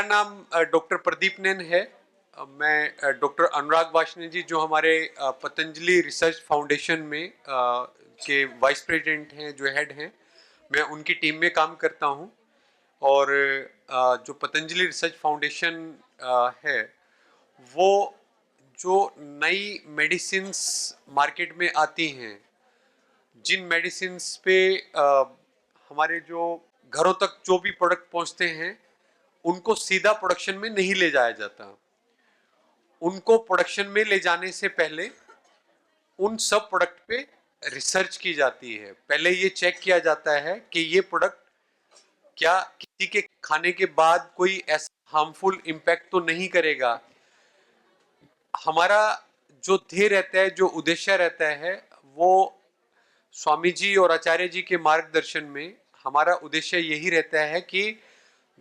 नाम डॉक्टर प्रदीप नैन है। मैं डॉक्टर अनुराग वार्ष्णेय जी जो हमारे पतंजलि रिसर्च फाउंडेशन में के वाइस प्रेसिडेंट हैं, जो हेड हैं, मैं उनकी टीम में काम करता हूं। और जो पतंजलि रिसर्च फाउंडेशन है वो जो नई मेडिसिन्स मार्केट में आती हैं, जिन मेडिसिन्स पे हमारे जो घरों तक जो भी प्रोडक्ट पहुंचते हैं उनको सीधा प्रोडक्शन में नहीं ले जाया जाता। उनको प्रोडक्शन में ले जाने से पहले उन सब प्रोडक्ट पे रिसर्च की जाती है। पहले ये चेक किया जाता है कि ये प्रोडक्ट क्या किसी के खाने के बाद कोई ऐसा हार्मफुल इम्पैक्ट तो नहीं करेगा। हमारा जो ध्येय रहता है, जो उद्देश्य रहता है, वो स्वामी जी और आचार्य जी के मार्गदर्शन में हमारा उद्देश्य यही रहता है कि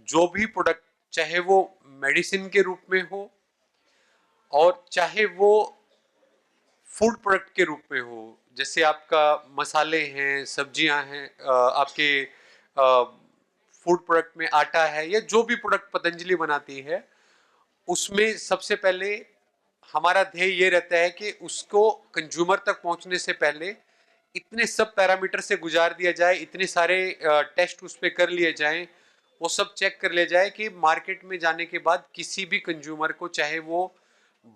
जो भी प्रोडक्ट, चाहे वो मेडिसिन के रूप में हो और चाहे वो फूड प्रोडक्ट के रूप में हो, जैसे आपका मसाले हैं, सब्जियां हैं, आपके फूड प्रोडक्ट में आटा है, या जो भी प्रोडक्ट पतंजलि बनाती है, उसमें सबसे पहले हमारा ध्येय ये रहता है कि उसको कंज्यूमर तक पहुंचने से पहले इतने सब पैरामीटर से गुजार दिया जाए, इतने सारे टेस्ट उस पर कर लिए जाएं, वो सब चेक कर लिया जाए कि मार्केट में जाने के बाद किसी भी कंज्यूमर को, चाहे वो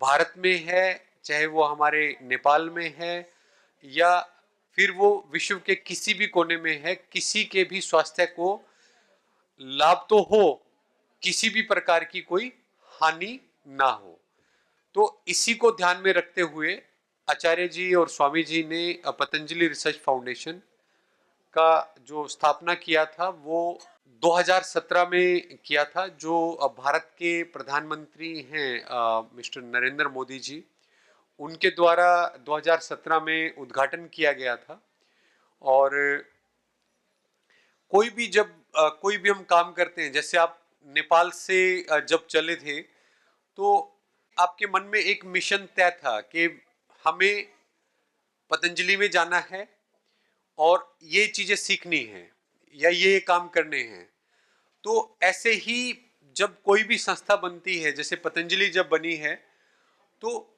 भारत में है, चाहे वो हमारे नेपाल में है, या फिर वो विश्व के किसी भी कोने में है, किसी के भी स्वास्थ्य को लाभ तो हो, किसी भी प्रकार की कोई हानि ना हो। तो इसी को ध्यान में रखते हुए आचार्य जी और स्वामी जी ने पतंजलि रिसर्च फाउंडेशन का जो स्थापना किया था वो 2017 में किया था। जो भारत के प्रधानमंत्री हैं मिस्टर नरेंद्र मोदी जी, उनके द्वारा 2017 में उद्घाटन किया गया था। और कोई भी जब कोई भी हम काम करते हैं, जैसे आप नेपाल से जब चले थे, तो आपके मन में एक मिशन तय था कि हमें पतंजलि में जाना है और ये चीजें सीखनी है या ये काम करने हैं। तो ऐसे ही जब कोई भी संस्था बनती है, जैसे पतंजलि जब बनी है, तो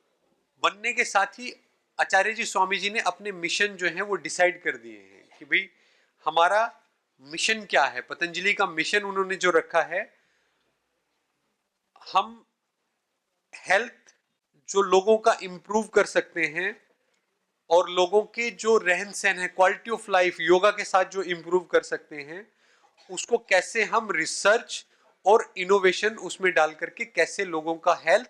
बनने के साथ ही आचार्य जी स्वामी जी ने अपने मिशन जो है वो डिसाइड कर दिए हैं कि भाई हमारा मिशन क्या है। पतंजलि का मिशन उन्होंने जो रखा है, हम हेल्थ जो लोगों का इंप्रूव कर सकते हैं और लोगों के जो रहन सहन है, क्वालिटी ऑफ लाइफ योगा के साथ जो इंप्रूव कर सकते हैं, उसको कैसे हम रिसर्च और इनोवेशन उसमें डाल करके कैसे लोगों का हेल्थ,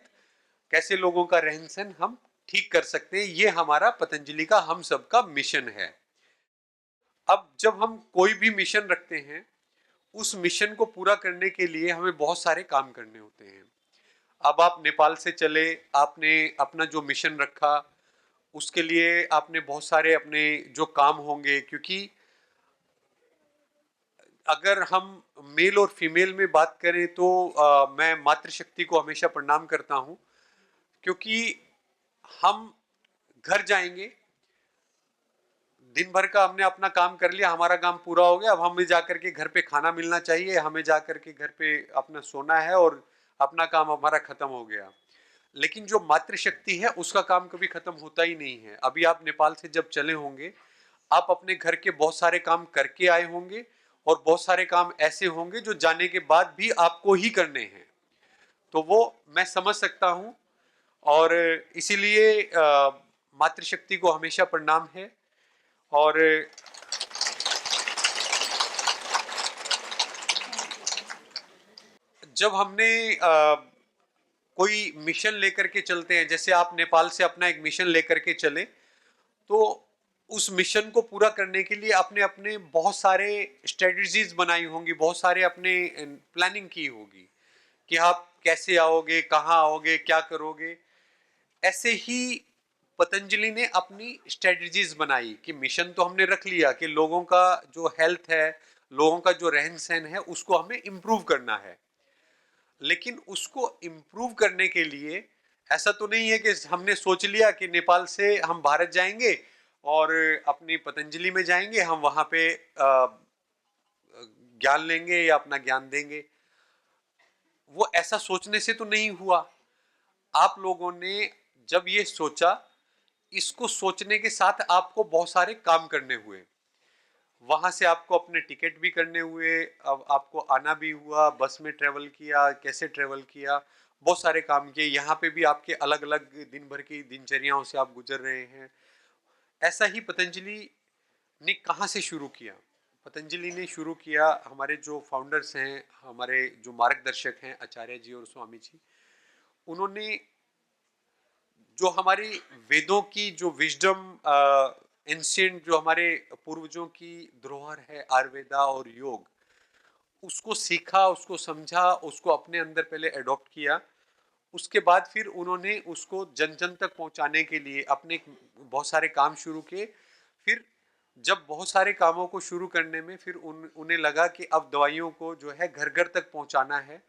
कैसे लोगों का रहन सहन हम ठीक कर सकते हैं, ये हमारा पतंजलि का हम सबका मिशन है। अब जब हम कोई भी मिशन रखते हैं, उस मिशन को पूरा करने के लिए हमें बहुत सारे काम करने होते हैं। अब आप नेपाल से चले, आपने अपना जो मिशन रखा, उसके लिए आपने बहुत सारे अपने जो काम होंगे, क्योंकि अगर हम मेल और फीमेल में बात करें तो मैं मातृशक्ति को हमेशा प्रणाम करता हूं, क्योंकि हम घर जाएंगे, दिन भर का हमने अपना काम कर लिया, हमारा काम पूरा हो गया, अब हमें जाकर के घर पे खाना मिलना चाहिए, हमें जाकर के घर पे अपना सोना है और अपना काम हमारा खत्म हो गया। लेकिन जो मातृशक्ति है उसका काम कभी खत्म होता ही नहीं है। अभी आप नेपाल से जब चले होंगे, आप अपने घर के बहुत सारे काम करके आए होंगे और बहुत सारे काम ऐसे होंगे जो जाने के बाद भी आपको ही करने हैं। तो वो मैं समझ सकता हूं, और इसीलिए मातृशक्ति को हमेशा प्रणाम है। और जब हमने कोई मिशन लेकर के चलते हैं, जैसे आप नेपाल से अपना एक मिशन लेकर के चले, तो उस मिशन को पूरा करने के लिए आपने अपने बहुत सारे स्ट्रेटजीज बनाई होंगी, बहुत सारे अपने प्लानिंग की होगी कि आप कैसे आओगे, कहाँ आओगे, क्या करोगे। ऐसे ही पतंजलि ने अपनी स्ट्रेटजीज बनाई कि मिशन तो हमने रख लिया कि लोगों का जो हेल्थ है, लोगों का जो रहन सहन है, उसको हमें इम्प्रूव करना है। लेकिन उसको इम्प्रूव करने के लिए ऐसा तो नहीं है कि हमने सोच लिया कि नेपाल से हम भारत जाएंगे और अपनी पतंजलि में जाएंगे, हम वहां पे ज्ञान लेंगे या अपना ज्ञान देंगे। वो ऐसा सोचने से तो नहीं हुआ। आप लोगों ने जब ये सोचा, इसको सोचने के साथ आपको बहुत सारे काम करने हुए। वहां से आपको अपने टिकट भी करने हुए, अब आपको आना भी हुआ, बस में ट्रेवल किया, कैसे ट्रेवल किया, बहुत सारे काम किए। यहाँ पे भी आपके अलग अलग दिन भर की दिनचर्याओं से आप गुजर रहे हैं। ऐसा ही पतंजलि ने कहाँ से शुरू किया? पतंजलि ने शुरू किया, हमारे जो फाउंडर्स हैं, हमारे जो मार्गदर्शक हैं आचार्य जी और स्वामी जी, उन्होंने जो हमारी वेदों की जो विजडम, एंशिएंट, जो हमारे पूर्वजों की धरोहर है आयुर्वेदा और योग, उसको सीखा, उसको समझा, उसको अपने अंदर पहले एडॉप्ट किया। उसके बाद फिर उन्होंने उसको जन जन तक पहुंचाने के लिए अपने बहुत सारे काम शुरू किए। फिर जब बहुत सारे कामों को शुरू करने में फिर उन्हें लगा कि अब दवाइयों को जो है घर घर तक पहुंचाना है,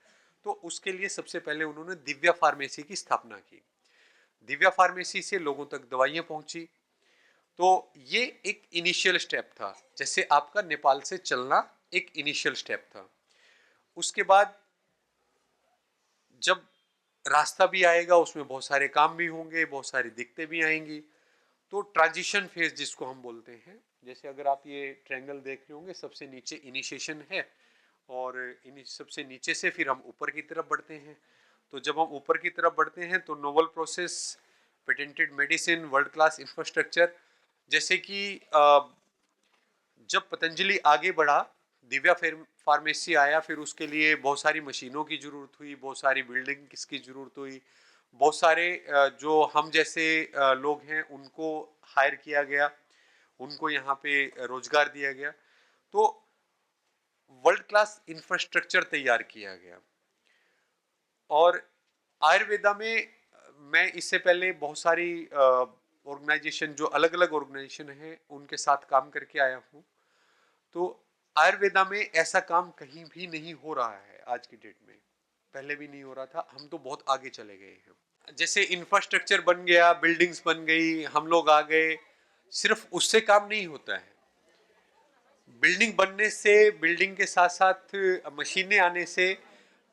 तो उसके लिए सबसे पहले उन्होंने दिव्या फार्मेसी की स्थापना की। दिव्या फार्मेसी से लोगों तक दवाइयां पहुंची। तो ये एक इनिशियल स्टेप था, जैसे आपका नेपाल से चलना एक इनिशियल स्टेप था। उसके बाद जब रास्ता भी आएगा, उसमें बहुत सारे काम भी होंगे, बहुत सारी दिक्कतें भी आएंगी। तो ट्रांजिशन फेज जिसको हम बोलते हैं, जैसे अगर आप ये ट्रायंगल देख रहे होंगे, सबसे नीचे इनिशिएशन है और सबसे नीचे से फिर हम ऊपर की तरफ बढ़ते हैं। तो जब हम ऊपर की तरफ बढ़ते हैं तो novel process, patented medicine, world class infrastructure. जैसे कि जब पतंजलि आगे बढ़ा, दिव्या फार्मेसी आया, फिर उसके लिए बहुत सारी मशीनों की जरूरत हुई, बहुत सारी बिल्डिंग की जरूरत हुई, बहुत सारे जो हम जैसे लोग हैं उनको हायर किया गया, उनको यहाँ पे रोजगार दिया गया। तो वर्ल्ड क्लास इंफ्रास्ट्रक्चर तैयार किया गया। और आयुर्वेदा में मैं इससे पहले बहुत सारी ऑर्गेनाइजेशन, जो अलग अलग ऑर्गेनाइजेशन हैं, उनके साथ काम करके आया हूँ। तो आयुर्वेदा में ऐसा काम कहीं भी नहीं हो रहा है आज की डेट में, पहले भी नहीं हो रहा था। हम तो बहुत आगे चले गए हैं। जैसे इंफ्रास्ट्रक्चर बन गया, बिल्डिंग्स बन गई, हम लोग आ गए, सिर्फ उससे काम नहीं होता है। बिल्डिंग बनने से, बिल्डिंग के साथ साथ मशीनें आने से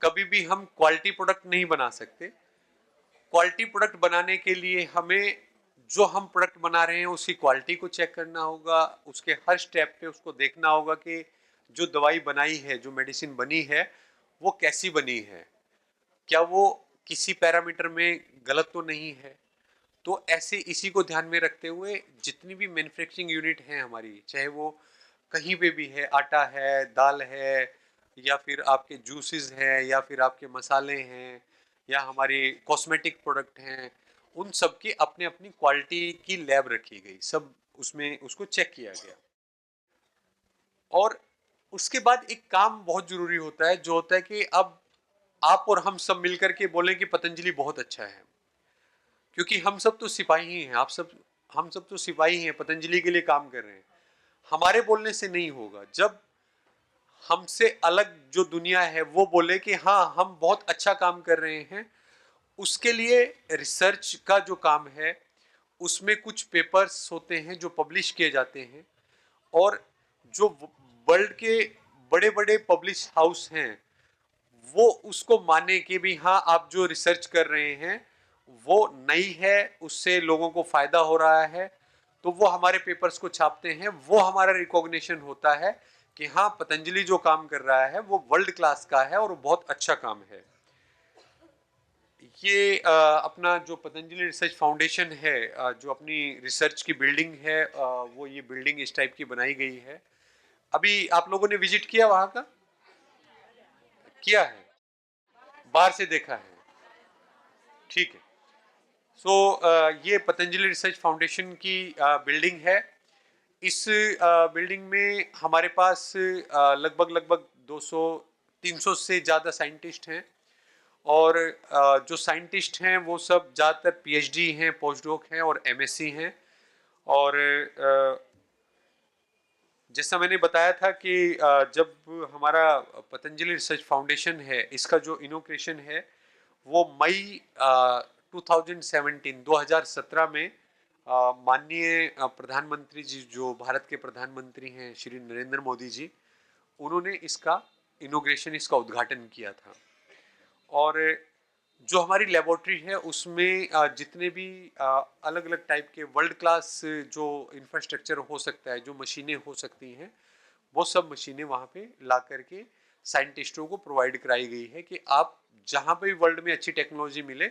कभी भी हम क्वालिटी प्रोडक्ट नहीं बना सकते। क्वालिटी प्रोडक्ट बनाने के लिए हमें जो हम प्रोडक्ट बना रहे हैं उसकी क्वालिटी को चेक करना होगा, उसके हर स्टेप पे उसको देखना होगा कि जो दवाई बनाई है, जो मेडिसिन बनी है, वो कैसी बनी है, क्या वो किसी पैरामीटर में गलत तो नहीं है। तो ऐसे इसी को ध्यान में रखते हुए जितनी भी मैन्युफैक्चरिंग यूनिट हैं हमारी, चाहे वो कहीं पे भी है, आटा है, दाल है, या फिर आपके जूसेस हैं, या फिर आपके मसाले हैं, या हमारे कॉस्मेटिक प्रोडक्ट हैं, उन सब की अपने अपनी क्वालिटी की लैब रखी गई, सब उसमें उसको चेक किया गया। और उसके बाद एक काम बहुत जरूरी होता है, जो होता है कि अब आप और हम सब मिलकर के बोलें कि पतंजलि बहुत अच्छा है, क्योंकि हम सब तो सिपाही ही हैं, हम सब तो सिपाही हैं, पतंजलि के लिए काम कर रहे हैं। हमारे बोलने से नहीं होगा। जब हमसे अलग जो दुनिया है वो बोले कि हाँ हम बहुत अच्छा काम कर रहे हैं, उसके लिए रिसर्च का जो काम है, उसमें कुछ पेपर्स होते हैं जो पब्लिश किए जाते हैं, और जो वर्ल्ड के बड़े बड़े पब्लिश हाउस हैं वो उसको माने कि भी हाँ आप जो रिसर्च कर रहे हैं वो नई है, उससे लोगों को फायदा हो रहा है, तो वो हमारे पेपर्स को छापते हैं। वो हमारा रिकॉग्निशन होता है कि हाँ पतंजलि जो काम कर रहा है वो वर्ल्ड क्लास का है और बहुत अच्छा काम है। ये अपना जो पतंजलि रिसर्च फाउंडेशन है, जो अपनी रिसर्च की बिल्डिंग है, वो ये बिल्डिंग इस टाइप की बनाई गई है। अभी आप लोगों ने विजिट किया वहां का? किया है, बाहर से देखा है, ठीक है। सो ये पतंजलि रिसर्च फाउंडेशन की बिल्डिंग है। इस बिल्डिंग में हमारे पास लगभग लगभग 200 300 से ज़्यादा साइंटिस्ट हैं। और जो साइंटिस्ट हैं वो सब ज़्यादातर पीएचडी हैं, पोस्ट डॉक हैं और एमएससी हैं। और जैसा मैंने बताया था कि जब हमारा पतंजलि रिसर्च फाउंडेशन है, इसका जो इनोग्रेशन है वो मई 2017 में माननीय प्रधानमंत्री जी, जो भारत के प्रधानमंत्री हैं श्री नरेंद्र मोदी जी, उन्होंने इसका इनोग्रेशन, इसका उद्घाटन किया था। और जो हमारी लेबोरेटरी है उसमें जितने भी अलग अलग टाइप के वर्ल्ड क्लास जो इंफ्रास्ट्रक्चर हो सकता है, जो मशीनें हो सकती हैं, वो सब मशीनें वहाँ पे ला करके साइंटिस्टों को प्रोवाइड कराई गई है कि आप जहाँ पे भी वर्ल्ड में अच्छी टेक्नोलॉजी मिले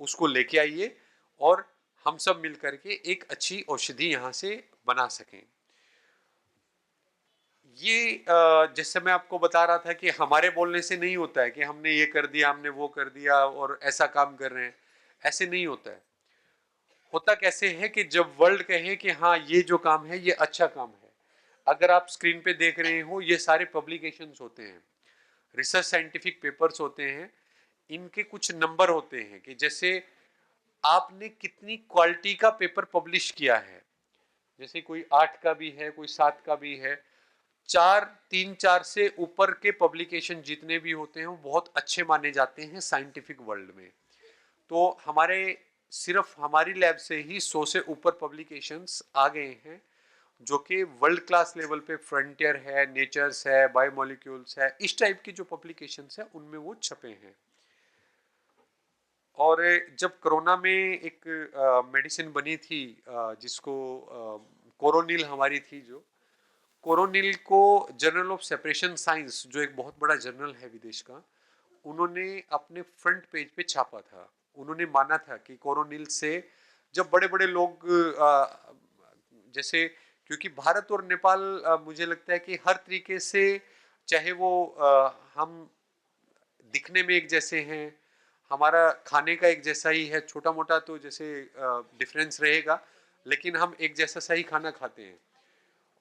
उसको लेके आइए और हम सब मिल करके एक अच्छी औषधि यहाँ से बना सकें। ये जैसे मैं आपको बता रहा था कि हमारे बोलने से नहीं होता है कि हमने ये कर दिया, हमने वो कर दिया और ऐसा काम कर रहे हैं, ऐसे नहीं होता है। होता कैसे है कि जब वर्ल्ड कहे कि हाँ ये जो काम है ये अच्छा काम है, अगर आप स्क्रीन पे देख रहे हो ये सारे पब्लिकेशंस होते हैं, रिसर्च साइंटिफिक पेपर्स होते हैं, इनके कुछ नंबर होते हैं कि जैसे आपने कितनी क्वालिटी का पेपर पब्लिश किया है, जैसे कोई 8 का भी है, कोई 7 का भी है, 3-4 से ऊपर के पब्लिकेशन जितने भी होते हैं वो बहुत अच्छे माने जाते हैं साइंटिफिक वर्ल्ड में। तो हमारे सिर्फ हमारी लैब से ही 100 से ऊपर पब्लिकेशंस आ गए हैं जो कि वर्ल्ड क्लास लेवल पे फ्रंटियर है, नेचर्स है, बायोमोलिक्यूल्स है, इस टाइप की जो पब्लिकेशंस है उनमें वो छपे हैं। और जब कोरोना में एक मेडिसिन बनी थी जिसको कोरोनिल हमारी थी, जो कोरोनिल को जर्नल ऑफ सेपरेशन साइंस जो एक बहुत बड़ा जर्नल है विदेश का, उन्होंने अपने फ्रंट पेज पे छापा था। उन्होंने माना था कि कोरोनिल से जब बड़े बड़े लोग जैसे, क्योंकि भारत और नेपाल मुझे लगता है कि हर तरीके से, चाहे वो हम दिखने में एक जैसे हैं, हमारा खाने का एक जैसा ही है, छोटा मोटा तो जैसे डिफरेंस रहेगा, लेकिन हम एक जैसा सही खाना खाते हैं।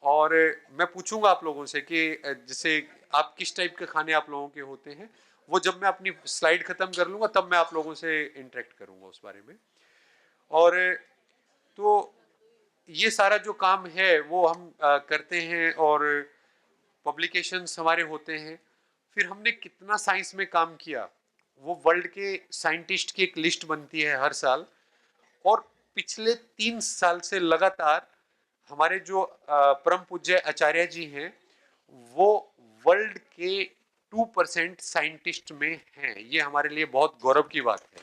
और मैं पूछूंगा आप लोगों से कि जैसे आप किस टाइप के खाने आप लोगों के होते हैं, वो जब मैं अपनी स्लाइड खत्म कर लूंगा तब मैं आप लोगों से इंटरेक्ट करूंगा उस बारे में। और तो ये सारा जो काम है वो हम करते हैं और पब्लिकेशंस हमारे होते हैं। फिर हमने कितना साइंस में काम किया, वो वर्ल्ड के साइंटिस्ट की एक लिस्ट बनती है हर साल। और पिछले 3 साल से लगातार हमारे जो परम पूज्य आचार्य जी हैं वो वर्ल्ड के 2% साइंटिस्ट में हैं। ये हमारे लिए बहुत गौरव की बात है।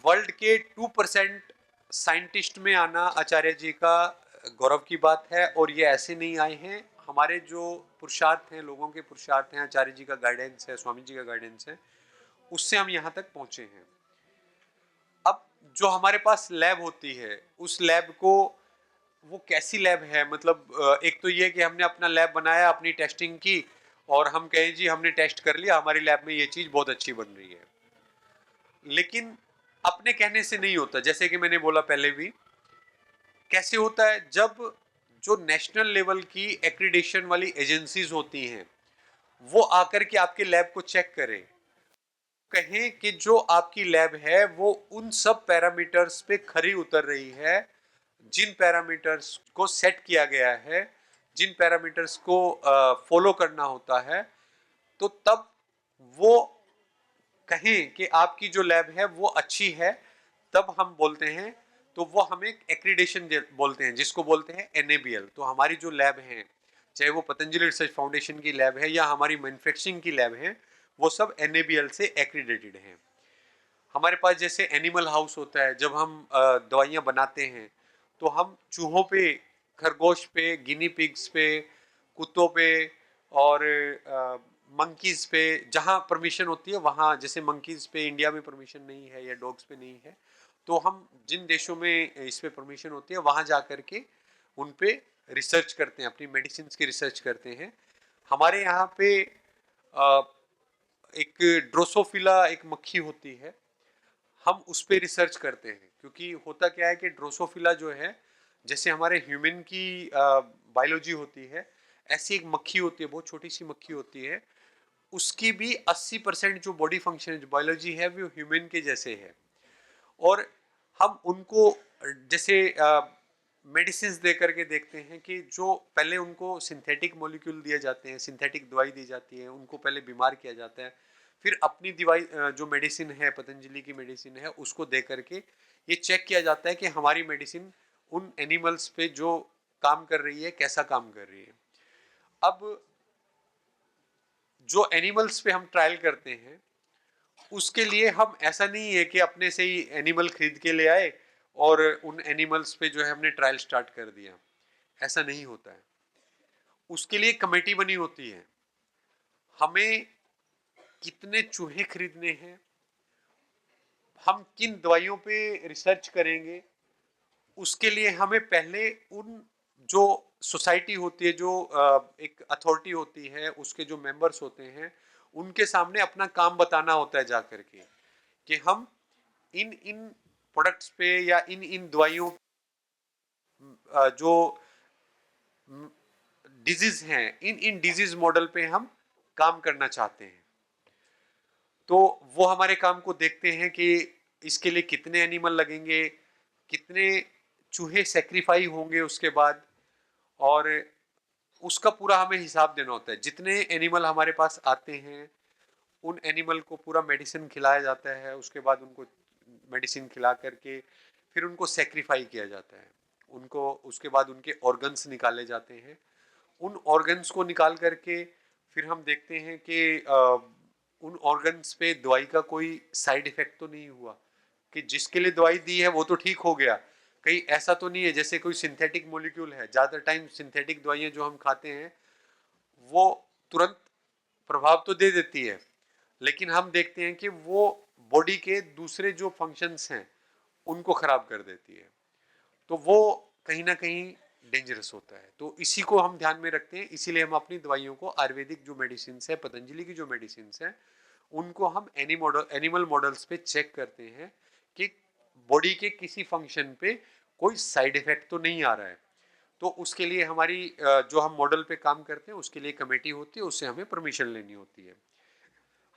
वर्ल्ड के 2% साइंटिस्ट में आना आचार्य जी का गौरव की बात है। और ये ऐसे नहीं आए हैं, हमारे जो पुरुषार्थ हैं, लोगों के पुरुषार्थ हैं, आचार्य जी का गाइडेंस है, स्वामी जी का गाइडेंस है, उससे हम यहाँ तक पहुंचे हैं। अब जो हमारे पास लैब होती है, उस लैब को, वो कैसी लैब है, मतलब एक तो ये कि हमने अपना लैब बनाया, अपनी टेस्टिंग की और हम कहें जी हमने टेस्ट कर लिया, हमारी लैब में ये चीज बहुत अच्छी बन रही है। लेकिन अपने कहने से नहीं होता, जैसे कि मैंने बोला पहले भी, कैसे होता है जब जो नेशनल लेवल की एक्रीडेशन वाली एजेंसीज होती हैं वो आकर के आपके लैब को चेक करें, कहें कि जो आपकी लैब है वो उन सब पैरामीटर्स पे खरी उतर रही है जिन पैरामीटर्स को सेट किया गया है, जिन पैरामीटर्स को फॉलो करना होता है, तो तब वो कहें कि आपकी जो लैब है वो अच्छी है, तब हम बोलते हैं, तो वो हमें एक्रीडेशन बोलते हैं, जिसको बोलते हैं NABL। तो हमारी जो लैब है, चाहे वो पतंजलि रिसर्च फाउंडेशन की लैब है या हमारी मैन्युफैक्चरिंग की लैब है, वो सब NABL से एक्रीडेटेड हैं। हमारे पास जैसे एनिमल हाउस होता है, जब हम दवाइयाँ बनाते हैं तो हम चूहों पे, खरगोश पे, गिनी पिग्स पे, कुत्तों पे और मंकीज पे जहाँ परमिशन होती है वहाँ, जैसे मंकीज पे इंडिया में परमिशन नहीं है या डॉग्स पे नहीं है, तो हम जिन देशों में इस पे परमिशन होती है वहाँ जा करके उन पे रिसर्च करते हैं, अपनी मेडिसिन की रिसर्च करते हैं। हमारे यहाँ पे एक ड्रोसोफिला एक मक्खी होती है, हम उस पर रिसर्च करते हैं, क्योंकि होता क्या है कि ड्रोसोफिला जो है, जैसे हमारे ह्यूमन की बायोलॉजी होती है, ऐसी एक मक्खी होती है, बहुत छोटी सी मक्खी होती है, उसकी भी 80% जो बॉडी फंक्शन बायोलॉजी है वो ह्यूमन के जैसे है। और हम उनको जैसे मेडिसिन दे करके देखते हैं कि जो पहले उनको सिंथेटिक मॉलिक्यूल दिए जाते हैं, सिंथेटिक दवाई दी जाती है, उनको पहले बीमार किया जाता है, फिर अपनी दवाई जो मेडिसिन है, पतंजलि की मेडिसिन है, उसको दे करके ये चेक किया जाता है कि हमारी मेडिसिन उन एनिमल्स पे जो काम कर रही है कैसा काम कर रही है। अब जो एनिमल्स पे हम ट्रायल करते हैं उसके लिए हम ऐसा नहीं है कि अपने से ही एनिमल खरीद के ले आए और उन एनिमल्स पे जो है हमने ट्रायल स्टार्ट कर दिया, ऐसा नहीं होता है। उसके लिए कमेटी बनी होती है, हमें कितने चूहे खरीदने हैं, हम किन दवाइयों पे रिसर्च करेंगे, उसके लिए हमें पहले उन जो सोसाइटी होती है, जो एक अथॉरिटी होती है, उसके जो मेंबर्स होते हैं, उनके सामने अपना काम बताना होता है जाकर के कि हम इन इन प्रोडक्ट्स पे या इन इन दवाइयों जो डिजीज हैं, इन इन डिजीज मॉडल पे हम काम करना चाहते हैं। तो वो हमारे काम को देखते हैं कि इसके लिए कितने एनिमल लगेंगे, कितने चूहे सेक्रीफाई होंगे उसके बाद, और उसका पूरा हमें हिसाब देना होता है। जितने एनिमल हमारे पास आते हैं उन एनिमल को पूरा मेडिसिन खिलाया जाता है, उसके बाद उनको मेडिसिन खिला करके फिर उनको सेक्रीफाई किया जाता है, उनको उसके बाद उनके ऑर्गन्स निकाले जाते हैं। उन ऑर्गन्स को निकाल करके फिर हम देखते हैं कि उन ऑर्गन्स पे दवाई का कोई साइड इफेक्ट तो नहीं हुआ, कि जिसके लिए दवाई दी है वो तो ठीक हो गया, कहीं ऐसा तो नहीं है जैसे कोई सिंथेटिक मॉलिक्यूल है। ज़्यादा टाइम सिंथेटिक दवाइयाँ जो हम खाते हैं वो तुरंत प्रभाव तो दे देती है, लेकिन हम देखते हैं कि वो बॉडी के दूसरे जो फंक्शंस हैं उनको खराब कर देती है, तो वो कहीं ना कहीं डेंजरस होता है। तो इसी को हम ध्यान में रखते हैं, इसीलिए हम अपनी दवाइयों को आयुर्वेदिक जो मेडिसिन है, पतंजलि की जो मेडिसिन है, उनको हम एनिमल मॉडल्स पे चेक करते हैं कि बॉडी के किसी फंक्शन पे कोई साइड इफेक्ट तो नहीं आ रहा है। तो उसके लिए हमारी जो हम मॉडल पे काम करते हैं उसके लिए कमेटी होती है, उससे हमें परमिशन लेनी होती है।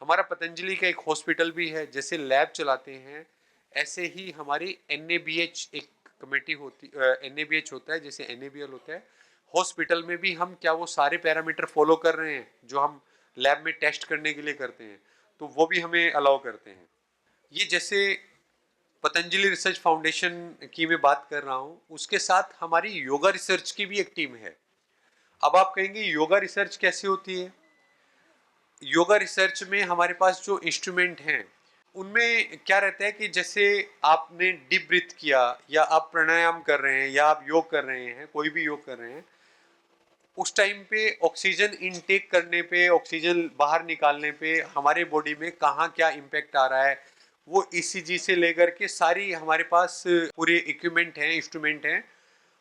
हमारा पतंजलि का एक हॉस्पिटल भी है, जैसे लैब चलाते हैं ऐसे ही हमारी NABH एक कमेटी होती, NABH होता है जैसे NABL होता है। हॉस्पिटल में भी हम क्या वो सारे पैरामीटर फॉलो कर रहे हैं जो हम लैब में टेस्ट करने के लिए करते हैं, तो वो भी हमें अलाउ करते हैं। ये जैसे पतंजलि रिसर्च फाउंडेशन की मैं बात कर रहा हूँ, उसके साथ हमारी योगा रिसर्च की भी एक टीम है। अब आप कहेंगे योगा रिसर्च कैसे होती है? योगा रिसर्च में हमारे पास जो इंस्ट्रूमेंट हैं उनमें क्या रहता है कि जैसे आपने डीप ब्रीथ किया, या आप प्राणायाम कर रहे हैं, या आप योग कर रहे हैं, कोई भी योग कर रहे हैं, उस टाइम पे ऑक्सीजन इनटेक करने पे, ऑक्सीजन बाहर निकालने पे हमारे बॉडी में कहाँ क्या इम्पैक्ट आ रहा है, वो ECG से लेकर के सारी हमारे पास पूरे इक्विपमेंट हैं, इंस्ट्रूमेंट हैं।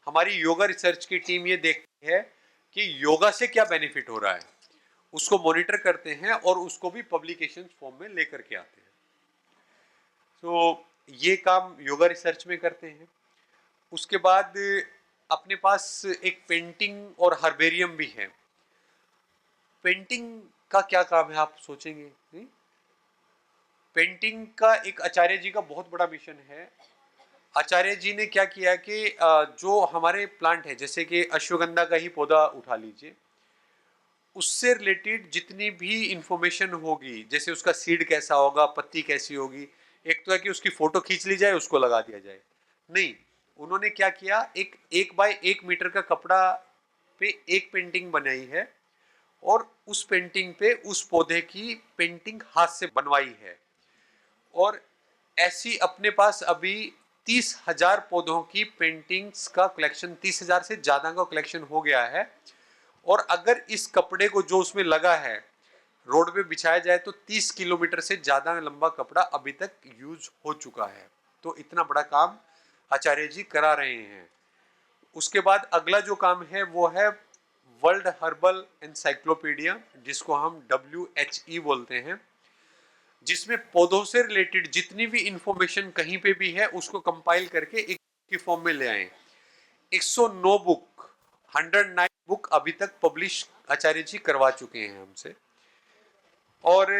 हमारी योगा रिसर्च की टीम ये देखती है कि योगा से क्या बेनिफिट हो रहा है, उसको मॉनिटर करते हैं और उसको भी पब्लिकेशन फॉर्म में लेकर के आते हैं। तो ये काम योगा रिसर्च में करते हैं। उसके बाद अपने पास एक पेंटिंग और हर्बेरियम भी है। पेंटिंग का क्या काम है आप सोचेंगे, नहीं? पेंटिंग का एक आचार्य जी का बहुत बड़ा मिशन है। आचार्य जी ने क्या किया कि जो हमारे प्लांट है, जैसे कि अश्वगंधा का ही पौधा उठा लीजिए, उससे रिलेटेड जितनी भी इंफॉर्मेशन होगी, जैसे उसका सीड कैसा होगा, पत्ती कैसी होगी, एक तो है कि उसकी फोटो खींच ली जाए, उसको लगा दिया जाए, नहीं। उन्होंने क्या किया, एक 1 बाय 1 मीटर का कपड़ा पे एक पेंटिंग बनाई है, और उस पेंटिंग पे उस पौधे की पेंटिंग हाथ से बनवाई है। और ऐसी अपने पास अभी 30,000 पौधों की पेंटिंग्स का कलेक्शन, 30,000 से ज्यादा का कलेक्शन हो गया है। और अगर इस कपड़े को जो उसमें लगा है रोड पे बिछाया जाए तो 30 किलोमीटर से ज्यादा लंबा कपड़ा अभी तक यूज हो चुका है। तो इतना बड़ा काम आचार्य जी करा रहे हैं। उसके बाद अगला जो काम है वो है वर्ल्ड हर्बल एनसाइक्लोपीडिया, जिसको हम WHE बोलते हैं, जिसमें पौधों से रिलेटेड जितनी भी इंफॉर्मेशन कहीं पे भी है उसको कंपाइल करके एक की फॉर्म में ले आए। 109 बुक, 109 बुक अभी तक पब्लिश आचार्य जी करवा चुके हैं हमसे। और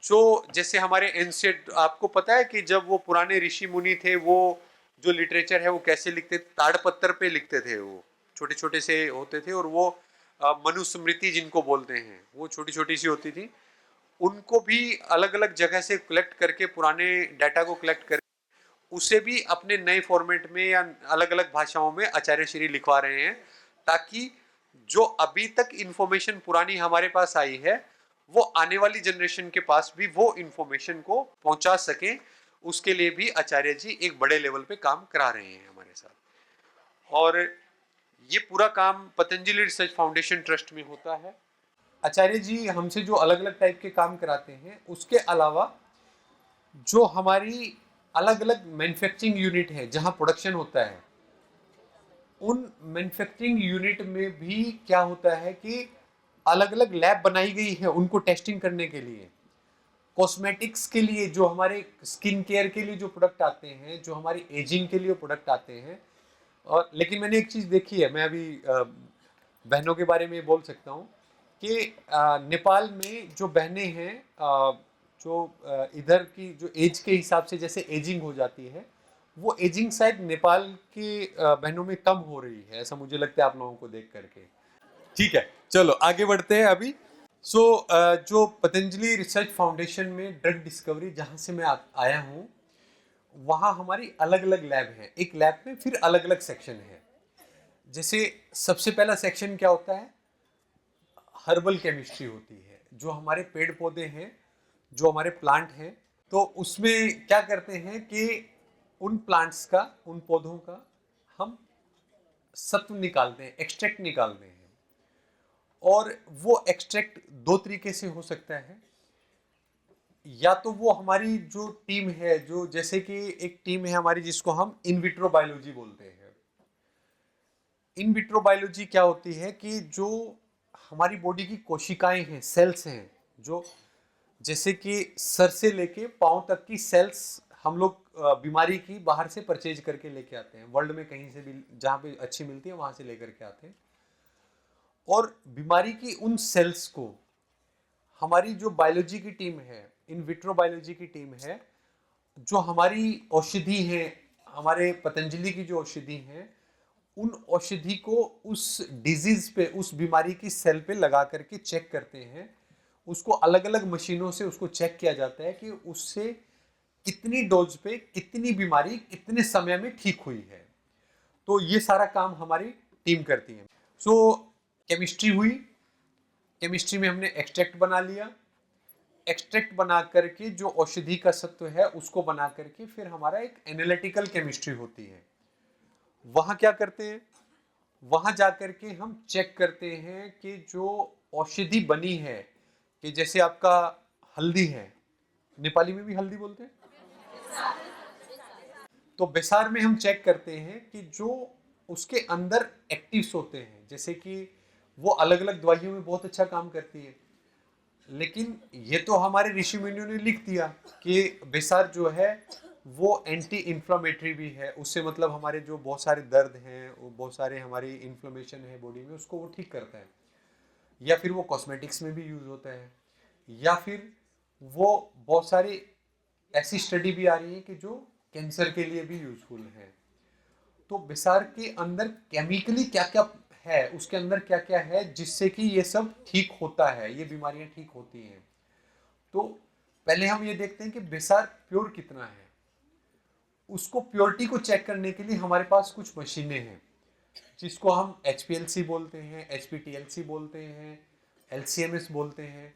जो जैसे हमारे एंशिएंट, आपको पता है कि जब वो पुराने ऋषि मुनि थे, वो जो लिटरेचर है वो कैसे लिखते थे? ताड़पत्र पे लिखते थे, वो छोटे छोटे से होते थे, और वो मनुस्मृति जिनको बोलते हैं, वो छोटी छोटी सी होती थी। उनको भी अलग अलग जगह से कलेक्ट करके, पुराने डाटा को कलेक्ट करके उसे भी अपने नए फॉर्मेट में या अलग अलग भाषाओं में आचार्य श्री लिखवा रहे हैं, ताकि जो अभी तक इंफॉर्मेशन पुरानी हमारे पास आई है वो आने वाली जनरेशन के पास भी वो इंफॉर्मेशन को पहुंचा सकें, उसके लिए भी आचार्य जी एक बड़े लेवल पे काम करा रहे हैं हमारे साथ। और ये पूरा काम पतंजलि रिसर्च फाउंडेशन ट्रस्ट में होता है। आचार्य जी हमसे जो अलग अलग टाइप के काम कराते हैं, उसके अलावा जो हमारी अलग अलग मैन्युफैक्चरिंग यूनिट है जहां प्रोडक्शन होता है, उन मैन्युफैक्चरिंग यूनिट में भी क्या होता है कि अलग अलग लैब बनाई गई है उनको टेस्टिंग करने के लिए। कॉस्मेटिक्स के लिए जो हमारे स्किन केयर के लिए जो प्रोडक्ट आते हैं, जो हमारी एजिंग के लिए प्रोडक्ट आते हैं। और लेकिन मैंने एक चीज़ देखी है, मैं अभी बहनों के बारे में बोल सकता हूँ कि नेपाल में जो बहनें हैं, जो इधर की जो एज के हिसाब से जैसे एजिंग हो जाती है, वो एजिंग शायद नेपाल की बहनों में कम हो रही है, ऐसा मुझे लगता है आप लोगों को देख करके। ठीक है, चलो आगे बढ़ते हैं अभी। जो पतंजलि रिसर्च फाउंडेशन में ड्रग डिस्कवरी जहाँ से मैं आया हूँ, वहाँ हमारी अलग अलग लैब हैं। एक लैब में फिर अलग अलग सेक्शन है। जैसे सबसे पहला सेक्शन क्या होता है, हर्बल केमिस्ट्री होती है, जो हमारे पेड़ पौधे हैं, जो हमारे प्लांट हैं। तो उसमें क्या करते हैं कि उन प्लांट्स का, उन पौधों का हम सत्व निकालते हैं, एक्सट्रैक्ट निकालते हैं। और वो एक्सट्रैक्ट दो तरीके से हो सकता है। या तो वो हमारी जो टीम है, जो जैसे कि एक टीम है हमारी जिसको हम इन विट्रो बायोलॉजी बोलते हैं। इन विट्रो बायोलॉजी क्या होती है कि जो हमारी बॉडी की कोशिकाएं हैं, सेल्स हैं, जो जैसे कि सर से लेके पांव तक की सेल्स हम लोग बीमारी की बाहर से परचेज करके लेके आते हैं, वर्ल्ड में कहीं से भी जहाँ पे अच्छी मिलती है वहां से लेकर के आते हैं। और बीमारी की उन सेल्स को हमारी जो बायोलॉजी की टीम है, इन विट्रो बायोलॉजी की टीम है, जो हमारी औषधि है, हमारे पतंजलि की जो औषधि है, उन औषधि को उस डिजीज पे, उस बीमारी की सेल पे लगा करके चेक करते हैं। उसको अलग अलग मशीनों से उसको चेक किया जाता है कि उससे कितनी डोज पे कितनी बीमारी कितने समय में ठीक हुई है। तो ये सारा काम हमारी टीम करती है। केमिस्ट्री हुई, केमिस्ट्री में हमने एक्सट्रैक्ट बना लिया। एक्सट्रैक्ट बना करके जो औषधि का सत्व है उसको बना करके फिर हमारा एक एनालिटिकल केमिस्ट्री होती है। वहां क्या करते हैं, वहां जाकर के हम चेक करते हैं कि जो औषधि बनी है, कि जैसे आपका हल्दी है, नेपाली में भी हल्दी बोलते हैं, तो बेसार में हम चेक करते हैं कि जो उसके अंदर एक्टिव्स होते हैं, जैसे कि वो अलग अलग दवाइयों में बहुत अच्छा काम करती है। लेकिन ये तो हमारे ऋषि मुनियों ने लिख दिया कि बेसार जो है वो एंटी इन्फ्लामेटरी भी है, उससे मतलब हमारे जो बहुत सारे दर्द हैं, वो बहुत सारे हमारी इन्फ्लेमेशन है बॉडी में, उसको वो ठीक करता है। या फिर वो कॉस्मेटिक्स में भी यूज होता है। या फिर वो बहुत सारी ऐसी स्टडी भी आ रही है कि जो कैंसर के लिए भी यूजफुल है। तो बेसार के अंदर केमिकली क्या क्या है, उसके अंदर क्या क्या है जिससे कि ये सब ठीक होता है, ये बीमारियां ठीक होती हैं। तो पहले हम ये देखते हैं कि बेसार प्योर कितना है। उसको प्योरिटी को चेक करने के लिए हमारे पास कुछ मशीनें हैं, जिसको हम HPLC बोलते हैं, HPTLC बोलते हैं, LCMS बोलते हैं।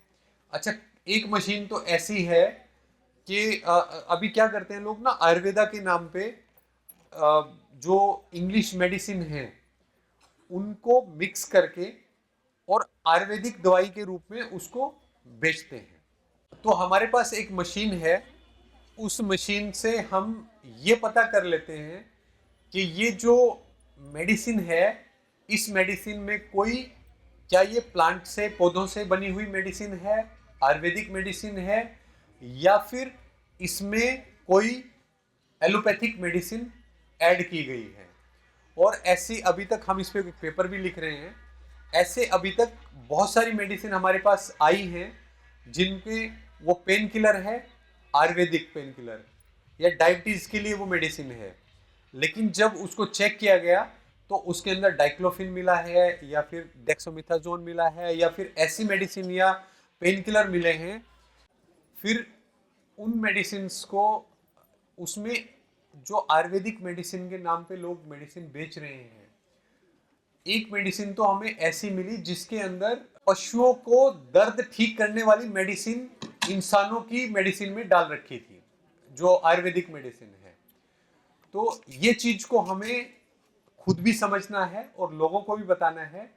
अच्छा, एक मशीन तो ऐसी है कि अभी क्या करते हैं लोग ना, आयुर्वेदा के नाम पे जो इंग्लिश मेडिसिन है उनको मिक्स करके और आयुर्वेदिक दवाई के रूप में उसको बेचते हैं। तो हमारे पास एक मशीन है, उस मशीन से हम ये पता कर लेते हैं कि ये जो मेडिसिन है, इस मेडिसिन में कोई, क्या ये प्लांट से, पौधों से बनी हुई मेडिसिन है, आयुर्वेदिक मेडिसिन है, या फिर इसमें कोई एलोपैथिक मेडिसिन ऐड की गई है। और ऐसी अभी तक हम इस पे पेपर भी लिख रहे हैं। ऐसे अभी तक बहुत सारी मेडिसिन हमारे पास आई हैं जिनके वो पेन किलर है, आयुर्वेदिक पेन किलर, या डायबिटीज के लिए वो मेडिसिन है। लेकिन जब उसको चेक किया गया तो उसके अंदर डाइक्लोफिन मिला है, या फिर डेक्सामेथासोन मिला है, या फिर ऐसी मेडिसिन या पेन किलर मिले हैं। फिर उन मेडिसिन को, उसमें जो आयुर्वेदिक मेडिसिन के नाम पे लोग मेडिसिन बेच रहे हैं, एक मेडिसिन तो हमें ऐसी मिली जिसके अंदर पशुओं को दर्द ठीक करने वाली मेडिसिन इंसानों की मेडिसिन में डाल रखी थी, जो आयुर्वेदिक मेडिसिन है। तो ये चीज को हमें खुद भी समझना है और लोगों को भी बताना है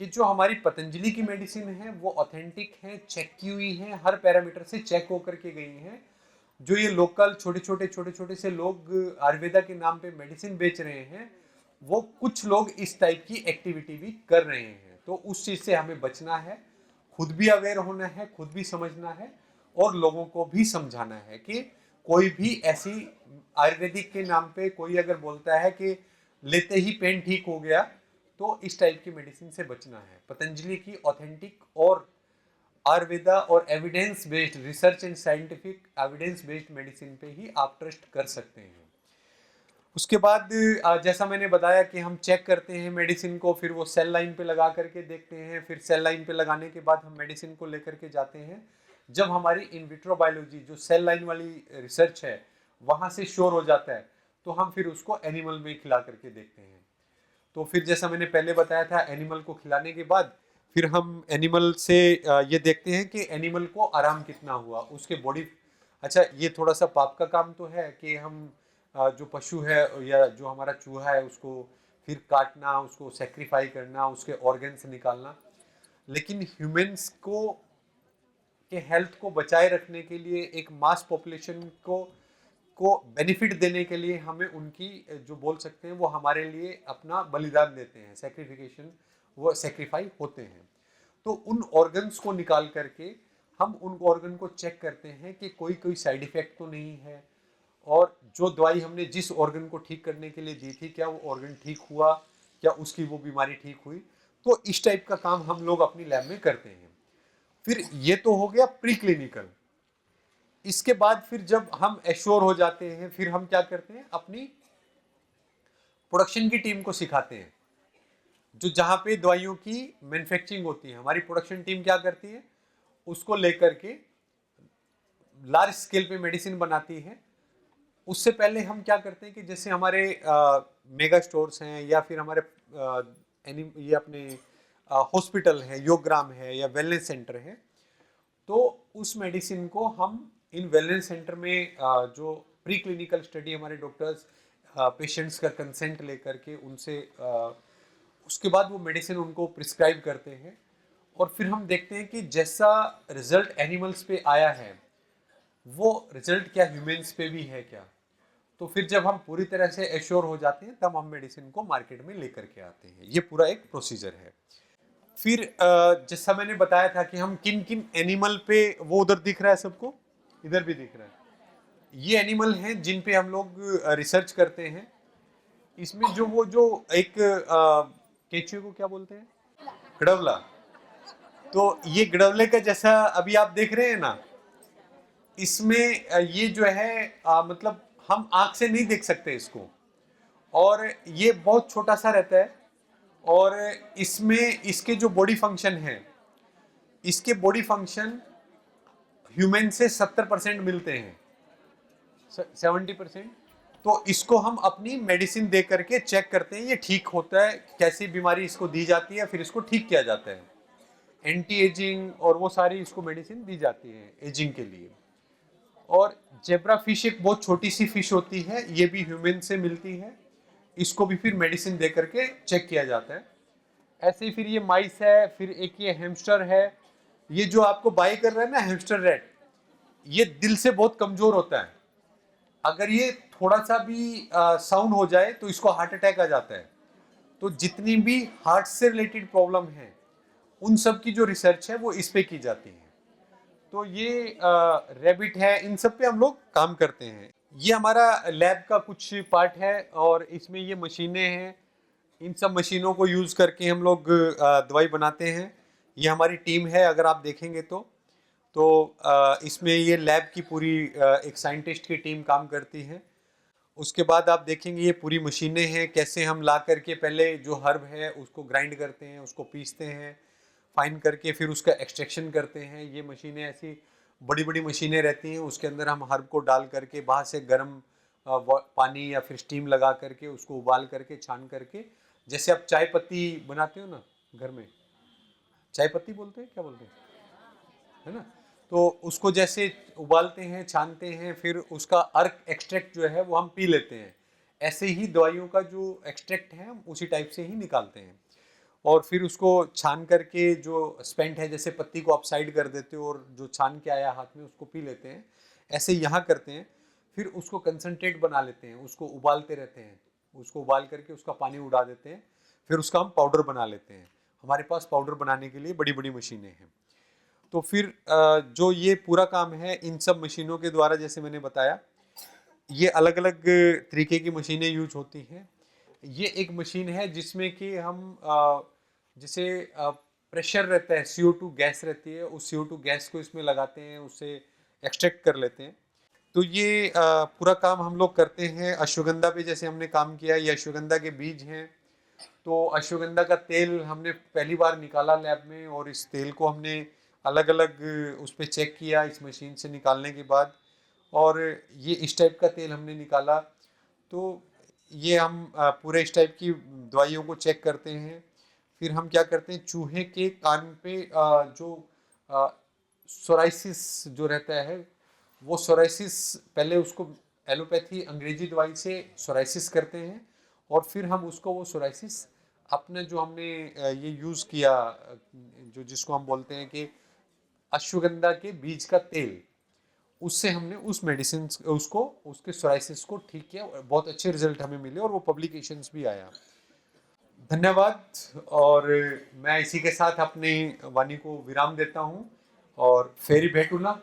कि जो हमारी पतंजलि की मेडिसिन है वो ऑथेंटिक है, चेक की हुई है, हर पैरामीटर से चेक होकर के गई हैं। जो ये लोकल छोटे छोटे से लोग आयुर्वेदा के नाम पे मेडिसिन बेच रहे हैं, वो कुछ लोग इस टाइप की एक्टिविटी भी कर रहे हैं। तो उस चीज से हमें बचना है, खुद भी अवेयर होना है, खुद भी समझना है और लोगों को भी समझाना है कि कोई भी ऐसी आयुर्वेदिक के नाम पे कोई अगर बोलता है कि लेते ही पेन ठीक हो गया, तो इस टाइप की मेडिसिन से बचना है। पतंजलि की ऑथेंटिक और आयुर्वेदा और evidence based research and scientific evidence based medicine पे ही आप ट्रस्ट कर सकते हैं। उसके बाद जैसा मैंने बताया कि हम चेक करते हैं मेडिसिन को, फिर वो सेल लाइन पे लगा करके देखते हैं, फिर सेल लाइन पे लगाने के बाद हम मेडिसिन को लेकर के जाते हैं। जब हमारी इन विट्रो बायोलॉजी जो सेल लाइन वाली रिसर्च है वहां से श्योर हो जाता है, तो हम फिर उसको एनिमल में खिला करके देखते हैं। तो फिर जैसा मैंने पहले बताया था, एनिमल को खिलाने के बाद फिर हम एनिमल से ये देखते हैं कि एनिमल को आराम कितना हुआ, उसके बॉडी। अच्छा, ये थोड़ा सा पाप का काम तो है कि हम जो पशु है या जो हमारा चूहा है उसको फिर काटना, उसको सेक्रीफाई करना, उसके ऑर्गन्स निकालना। लेकिन ह्यूमंस को के हेल्थ को बचाए रखने के लिए, एक मास पॉपुलेशन को बेनिफिट देने के लिए हमें उनकी जो बोल सकते हैं वो हमारे लिए अपना बलिदान देते हैं, सेक्रिफिकेशन, वो सेक्रीफाई होते हैं। तो उन ऑर्गन्स को निकाल करके हम उन ऑर्गन को चेक करते हैं कि कोई कोई साइड इफेक्ट तो नहीं है, और जो दवाई हमने जिस ऑर्गन को ठीक करने के लिए दी थी, क्या वो ऑर्गन ठीक हुआ, क्या उसकी वो बीमारी ठीक हुई। तो इस टाइप का काम हम लोग अपनी लैब में करते हैं। फिर ये तो हो गया प्री क्लिनिकल। इसके बाद फिर जब हम एश्योर हो जाते हैं, फिर हम क्या करते हैं, अपनी प्रोडक्शन की टीम को सिखाते हैं, जो जहां पे दवाइयों की मैन्युफैक्चरिंग होती है। हमारी प्रोडक्शन टीम क्या करती है, उसको लेकर के लार्ज स्केल पे मेडिसिन बनाती है। उससे पहले हम क्या करते हैं कि जैसे हमारे मेगा स्टोर्स हैं या फिर हमारे ये अपने हॉस्पिटल है, योगग्राम है या वेलनेस सेंटर है, तो उस मेडिसिन को हम इन वेलनेस सेंटर में जो प्री क्लिनिकल स्टडी हमारे डॉक्टर्स पेशेंट्स का कंसेंट लेकर के उनसे उसके बाद वो मेडिसिन उनको प्रिस्क्राइब करते हैं। और फिर हम देखते हैं कि जैसा रिजल्ट एनिमल्स पे आया है, वो रिजल्ट क्या ह्यूमंस पे भी है क्या। तो फिर जब हम पूरी तरह से एश्योर हो जाते हैं, तब हम मेडिसिन को मार्केट में लेकर के आते हैं। ये पूरा एक प्रोसीजर है। फिर जैसा मैंने बताया था कि हम किन किन एनिमल पे, वो उधर दिख रहा है सबको, इधर भी दिख रहा है, ये एनिमल हैं जिन पे हम लोग रिसर्च करते हैं। इसमें जो वो जो एक केचुए को क्या बोलते हैं, गड़वला। तो ये गड़वले का जैसा अभी आप देख रहे हैं ना, इसमें ये जो है मतलब हम आंख से नहीं देख सकते इसको, और ये बहुत छोटा सा रहता है। और इसमें इसके जो बॉडी फंक्शन है, इसके बॉडी फंक्शन ह्यूमन से 70% मिलते हैं, 70%। तो इसको हम अपनी मेडिसिन दे करके चेक करते हैं ये ठीक होता है, कैसी बीमारी इसको दी जाती है, फिर इसको ठीक किया जाता है। एंटी एजिंग और वो सारी इसको मेडिसिन दी जाती है एजिंग के लिए। और जेब्रा फिश एक बहुत छोटी सी फिश होती है, ये भी ह्यूमन से मिलती है, इसको भी फिर मेडिसिन दे करके चेक किया जाता है। ऐसे ही फिर ये माइस है, फिर एक ये हैमस्टर है। ये जो आपको बाय कर रहा है ना हैमस्टर रैट, ये दिल से बहुत कमजोर होता है। अगर ये थोड़ा सा भी साउंड हो जाए तो इसको हार्ट अटैक आ जाता है। तो जितनी भी हार्ट से रिलेटेड प्रॉब्लम है, उन सब की जो रिसर्च है वो इस पे की जाती है। तो ये रैबिट है, इन सब पे हम लोग काम करते हैं। ये हमारा लैब का कुछ पार्ट है और इसमें ये मशीनें हैं। इन सब मशीनों को यूज़ करके हम लोग दवाई बनाते हैं। ये हमारी टीम है, अगर आप देखेंगे तो इसमें ये लैब की पूरी एक साइंटिस्ट की टीम काम करती है। उसके बाद आप देखेंगे ये पूरी मशीनें हैं, कैसे हम ला करके पहले जो हर्ब है उसको ग्राइंड करते हैं, उसको पीसते हैं फाइन करके, फिर उसका एक्सट्रैक्शन करते हैं। ये मशीनें ऐसी बड़ी बड़ी मशीनें रहती हैं, उसके अंदर हम हर्ब को डाल करके बाहर से गर्म पानी या फिर स्टीम लगा करके उसको उबाल करके छान करके, जैसे आप चाय पत्ती बनाते हो ना घर में, चाय पत्ती बोलते हैं, क्या बोलते हैं, है ना। तो उसको जैसे उबालते हैं, छानते हैं, फिर उसका अर्क एक्सट्रैक्ट जो है वो हम पी लेते हैं। ऐसे ही दवाइयों का जो एक्सट्रैक्ट है हम उसी टाइप से ही निकालते हैं। और फिर उसको छान करके जो स्पेंट है, जैसे पत्ती को आप साइड कर देते हो और जो छान के आया हाथ में उसको पी लेते हैं, ऐसे यहाँ करते हैं। फिर उसको कंसनट्रेट बना लेते हैं, उसको उबालते रहते हैं, उसको उबाल करके उसका पानी उड़ा देते हैं, फिर उसका हम पाउडर बना लेते हैं। हमारे पास पाउडर बनाने के लिए बड़ी बड़ी मशीनें हैं। तो फिर जो ये पूरा काम है इन सब मशीनों के द्वारा, जैसे मैंने बताया, ये अलग अलग तरीके की मशीनें यूज होती हैं। ये एक मशीन है जिसमें कि हम जैसे प्रेशर रहता है, CO2 गैस रहती है, उस CO2 गैस को इसमें लगाते हैं, उससे एक्सट्रैक्ट कर लेते हैं। तो ये पूरा काम हम लोग करते हैं। अश्वगंधा पे जैसे हमने काम किया, ये अश्वगंधा के बीज हैं। तो अश्वगंधा का तेल हमने पहली बार निकाला लैब में, और इस तेल को हमने अलग अलग उस पर चेक किया इस मशीन से निकालने के बाद, और ये इस टाइप का तेल हमने निकाला। तो ये हम पूरे इस टाइप की दवाइयों को चेक करते हैं। फिर हम क्या करते हैं, चूहे के कान पे जो सोराइसिस जो रहता है, वो सोराइसिस पहले उसको एलोपैथी अंग्रेजी दवाई से सोराइसिस करते हैं, और फिर हम उसको वो सोराइसिस अपने जो हमने ये यूज़ किया, जो जिसको हम बोलते हैं कि अश्वगंधा के बीज का तेल, उससे हमने उस मेडिसिन उसको उसके सोराइसिस को ठीक किया। बहुत अच्छे रिजल्ट हमें मिले और वो पब्लिकेशंस भी आया। धन्यवाद। और मैं इसी के साथ अपनी वाणी को विराम देता हूँ, और फेरी भेटूला।